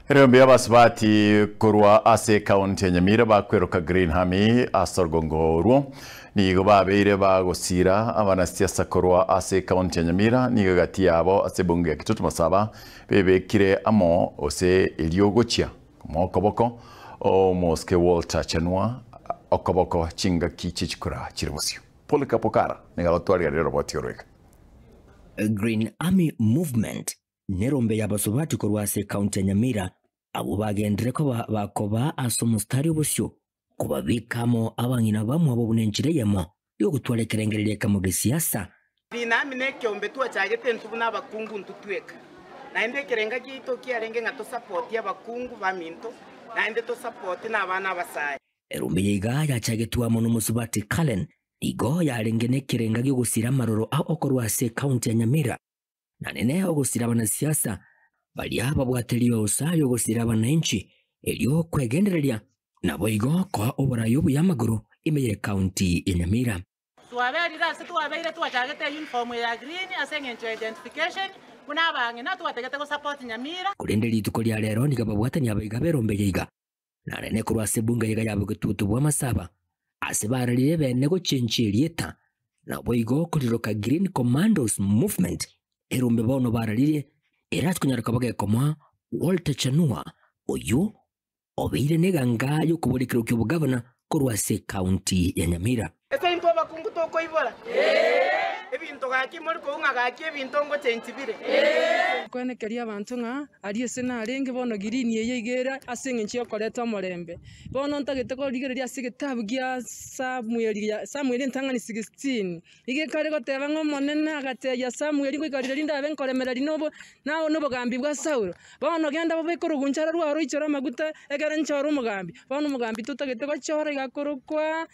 Rembe abasibati kurwa ase county Nyamira bakweruka Green Hami asorgongo nigo babeire bagosira abanasiasa kurwa ase county Nyamira nigo gati yabo ase bunge ya Kitutu Masaba bebekire amo ose eliogochia mokoboko o moske Walter Chanua okoboko chinga kichichikura chirmusio polika pokara nigalotwari rero botiorweka Green Army Movement nerombe y'abasubati kurwase county Nyamira abo bagendere ko bakoba asomustari obusyo kubabikamo abangina bamwe abo bunenjire yemo yo gutwale kerengerere kamo gesiasa binami nekyombe tuwa chagete ntubuna abakungu ntutweka naende kerenga gito kiarenge ngato support y'abakungu baminto naende to support n'abana abasaye erombe yiga yachagetuwa mono musubati Kalen igo yarengene kerenga gyo gusira maroro aho okorwase county ya Nyamira nanene ogusira abanasiasa bali aba bwateliyo usayo gusira abananchi elyo kwegendereria nabo igo kwa oburayo buyamaguru imeye county ya Nyamira tuwaberira se tuwabeire twachagete uniform ya green asengencho identification kuna abange na twategete ko support Nyamira kurenderi tukolya lero ndigababwatani abayiga berombe yiga nanene kurwase bunga yiga yabo gututu bwa Masaba asibaralire bene go chenchelieta nabo igo kuriroka Green Commandos Movement erombe bono baralire era tukunyaruka bagekoma Walter Chanua oyo obeire neganga yo kubulikira ky'obugavana kurwase county ya Nyamira ese into abakungu toko ibora ebinto gaki muri ko ngagaki ebinto ngo chenchibire kwene keria abantu nga ali sena arenge bono Green yeye igera asengenchi yokoreta morembe bono ntagete ko ligereria sigetabu gya Samuel ntangani 16 ige kare ko teba ngo monene agate ya Samuel ngo ikarira linda benkoremera linobo nawo nobugambi bwa Saulo bono genda babikurugunchara rwaro ichora maguta egera nchoro mugambi bono mugambi tutagete ko chora igakurukwa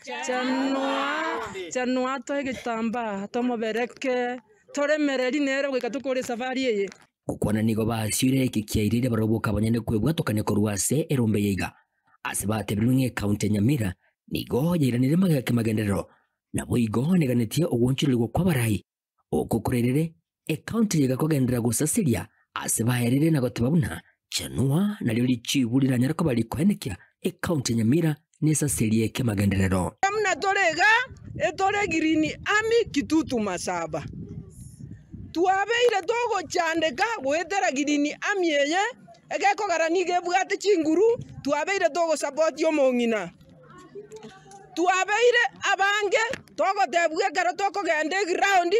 Chanua toegitamba tomobereke toremereri nero gikatukore safari yeye ukwana nigo bashyire kikiyairire baroboka abanyene kwebwatokane korwase erombe yiga asibate bilunge county Nyamira nigo yiranire magake magenderero nabo igo neganetie ogonchirirwa kwabarayi okukurerere county yiga kogendera gusasiria asibayerire nagotebabuna Chanua nalyo lichibulira nyarako bali kwenekia county Nyamira nesa serie ke magenderero amna torega etore Green Army Kitutu Masaba tuabeire togo chandeka gwetera Green Army yeye egeko garanige bwate chinguru tuabeire togo support yo mongina tuabeire abange togo tebwe karo toko gende ground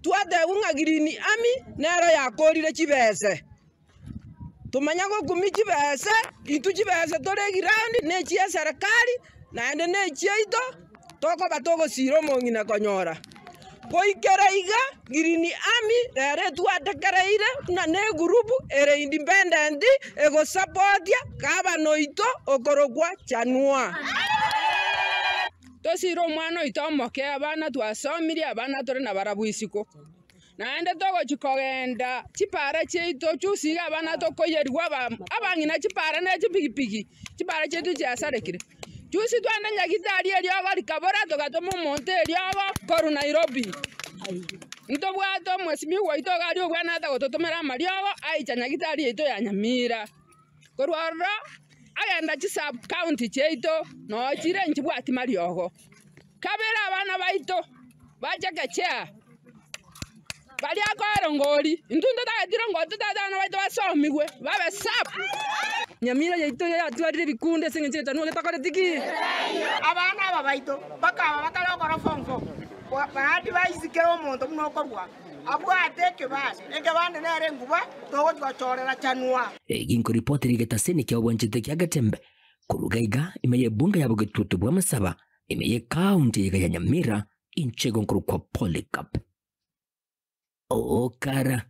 tuadebunga Green Army nero yakorire chibese tumanya go kumiki bese itu chibese tore ground ne chia serikali naende ne chieito toko batogo siro mongina konyora poikereiga Green Army ere tuatekereire na ne group ere independent ego supportia kaba noito okorogwa Chanua tosiro mwana itomoke abana twasomiri abana tore na barabwisiko naende togo chikogenda chipara cheito chusiga abana tokoyerwa abangina chipara ne chipigipigi chipara chetu chasarekire chusi twanda nyagitari eliogo likabora togatomo monte eliogo koru Nairobi nto bwato mwesimi waito gari ogwana ata gototomera mariogo aicha nyagitari eito ya Nyamira korwaro agenda chi sub county cheito no chire nchibwati mariogo kabera abana baito bachakechea bali akoro ngori intundo tagatiro ngoto tatana baito basomigwe babe sap Nyamira yeito ya atwarire bikunde sengenche Chanua getakore tiki abana aba baito bakaba bakalokora fonfo bahati bayisikero omonto munokorwa abwateke basi enge bande nere nguba togo twachorera Chanua ginko reporteri getaseni kya obwanchite kya Gatembe kurugaiga imeye bunga ya bugetutu bwa Masaba imeye county ya Nyamira inchego nkuru kwa Polycarp okara